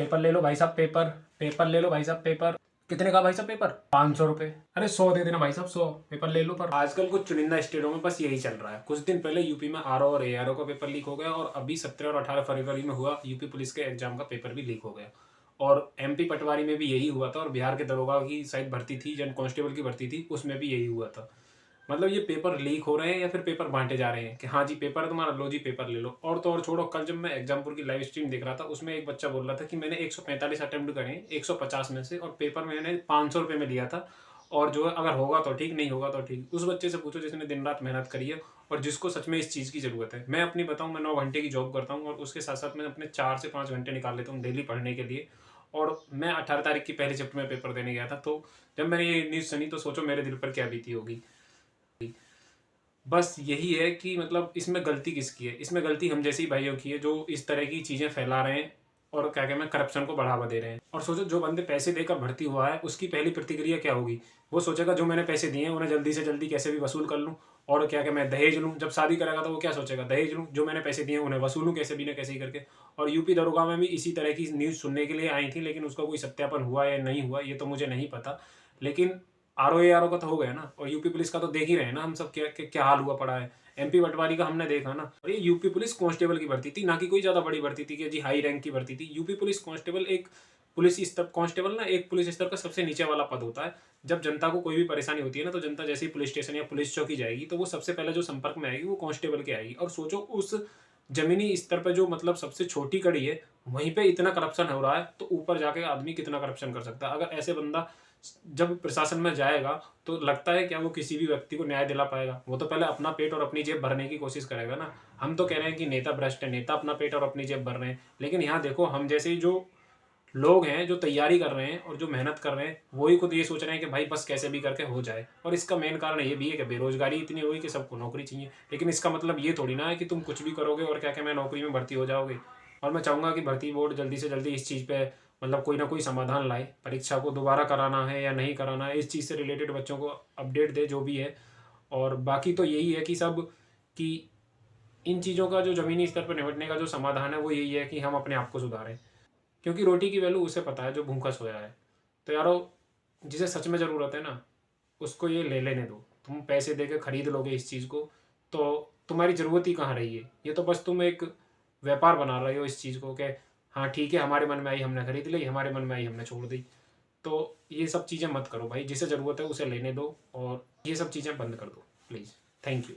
Paper ले लो भाई साहब, पेपर पेपर ले लो भाई साहब, पेपर कितने का भाई साहब पेपर? 500 रुपये। अरे 100 दे देना भाई साहब, 100 पेपर ले लो। पर आजकल कुछ चुनिंदा स्टेटों में बस यही चल रहा है। कुछ दिन पहले यूपी में आरओ और एआरओ का पेपर लीक हो गया, और अभी 17 और 18 फरवरी में हुआ यूपी पुलिस के एग्जाम का पेपर भी लीक हो गया। और एमपी पटवारी में भी यही हुआ था, और बिहार के दरोगा की शायद भर्ती थी, जन कांस्टेबल की भर्ती थी, उसमें भी यही हुआ था। मतलब ये पेपर लीक हो रहे हैं या फिर पेपर बांटे जा रहे हैं कि हाँ जी पेपर है तुम्हारा, लो जी पेपर ले लो। और तो और छोड़ो, कल जब मैं एग्जामपुर की लाइव स्ट्रीम देख रहा था, उसमें एक बच्चा बोल रहा था कि मैंने 145 अटेम्प्ट करे 150 में से, और पेपर मैंने 500 रुपये में लिया था, और जो है अगर होगा तो ठीक, नहीं होगा तो ठीक। उस बच्चे से पूछो जिसने दिन रात मेहनत करी है और जिसको सच में इस चीज़ की ज़रूरत है। मैं अपनी बताऊँ, मैं 9 घंटे की जॉब करता हूँ, और उसके साथ साथ मैं अपने 4 से 5 घंटे निकाल लेता हूँ डेली पढ़ने के लिए। और मैं 18 तारीख की पहली शिफ्ट में पेपर देने गया था, तो जब मैंने ये न्यूज़ सुनी तो सोचो मेरे दिल पर क्या बीती होगी। बस यही है कि मतलब इसमें गलती किसकी है? इसमें गलती हम जैसे ही भाइयों की है, जो इस तरह की चीज़ें फैला रहे हैं और क्या कहते हैं करप्शन को बढ़ावा दे रहे हैं। और सोचो, जो बंदे पैसे देकर भर्ती हुआ है उसकी पहली प्रतिक्रिया क्या होगी? वो सोचेगा जो मैंने पैसे दिए हैं उन्हें जल्दी से जल्दी कैसे भी वसूल कर लूँ, और क्या क्या मैं दहेज लूँ। जब शादी करेगा तो वो क्या सोचेगा? दहेज लूँ, जो मैंने पैसे दिए हैं उन्हें वसूलूँ कैसे भी ना कैसे ही करके। और यूपी दरोगा में भी इसी तरह की न्यूज़ सुनने के लिए आई थी, लेकिन उसका कोई सत्यापन हुआ या नहीं हुआ ये तो मुझे नहीं पता। लेकिन आरओ का तो हो गया ना, और यूपी पुलिस का तो देख ही रहे हैं ना हम सब, क्या हाल हुआ पड़ा है। एमपी पटवारी का हमने देखा ना, और ये यूपी पुलिस कांस्टेबल की भर्ती थी, ना कि कोई ज्यादा बड़ी भर्ती थी कि जी हाई रैंक की भर्ती थी। यूपी पुलिस कांस्टेबल एक पुलिस स्तर कांस्टेबल ना एक पुलिस स्तर का सबसे नीचे वाला पद होता है। जब जनता को कोई भी परेशानी होती है ना, तो जनता जैसे ही पुलिस स्टेशन या पुलिस चौकी जाएगी तो वो सबसे पहले जो संपर्क में आएगी वो कांस्टेबल के आएगी। और सोचो, उस जमीनी स्तर पर जो मतलब सबसे छोटी कड़ी है, वहीं पे इतना करप्शन हो रहा है, तो ऊपर जाके आदमी कितना करप्शन कर सकता है? अगर ऐसे बंदा जब प्रशासन में जाएगा तो लगता है क्या वो किसी भी व्यक्ति को न्याय दिला पाएगा? वो तो पहले अपना पेट और अपनी जेब भरने की कोशिश करेगा ना। हम तो कह रहे हैं कि नेता भ्रष्ट है, नेता अपना पेट और अपनी जेब भर रहे हैं, लेकिन यहाँ देखो हम जैसे ही जो लोग हैं जो तैयारी कर रहे हैं और जो मेहनत कर रहे हैं, वही खुद ये सोच रहे हैं कि भाई बस कैसे भी करके हो जाए। और इसका मेन कारण ये भी है कि बेरोजगारी इतनी हुई कि सबको नौकरी चाहिए। लेकिन इसका मतलब ये थोड़ी ना है कि तुम कुछ भी करोगे और क्या क्या मैं नौकरी में भर्ती हो जाओगे। और मैं चाहूँगा कि भर्ती बोर्ड जल्दी से जल्दी इस चीज़ पे मतलब कोई ना कोई समाधान लाए। परीक्षा को दोबारा कराना है या नहीं कराना है, इस चीज़ से रिलेटेड बच्चों को अपडेट दे जो भी है। और बाकी तो यही है कि सब कि इन चीज़ों का जो ज़मीनी स्तर पर निपटने का जो समाधान है वो यही है कि हम अपने आप को सुधारें। क्योंकि रोटी की वैल्यू उसे पता है जो भूखा सोया है। तो यारो, जिसे सच में ज़रूरत है ना, उसको ये ले लेने दो। तुम पैसे दे के खरीद लोगे इस चीज़ को, तो तुम्हारी ज़रूरत ही कहाँ रही है? ये तो बस तुम एक व्यापार बना रहे हो इस चीज़ को कि हाँ ठीक है, हमारे मन में आई हमने खरीद ली, हमारे मन में आई हमने छोड़ दी। तो ये सब चीज़ें मत करो भाई, जिसे ज़रूरत है उसे लेने दो, और ये सब चीज़ें बंद कर दो प्लीज़। Thank you.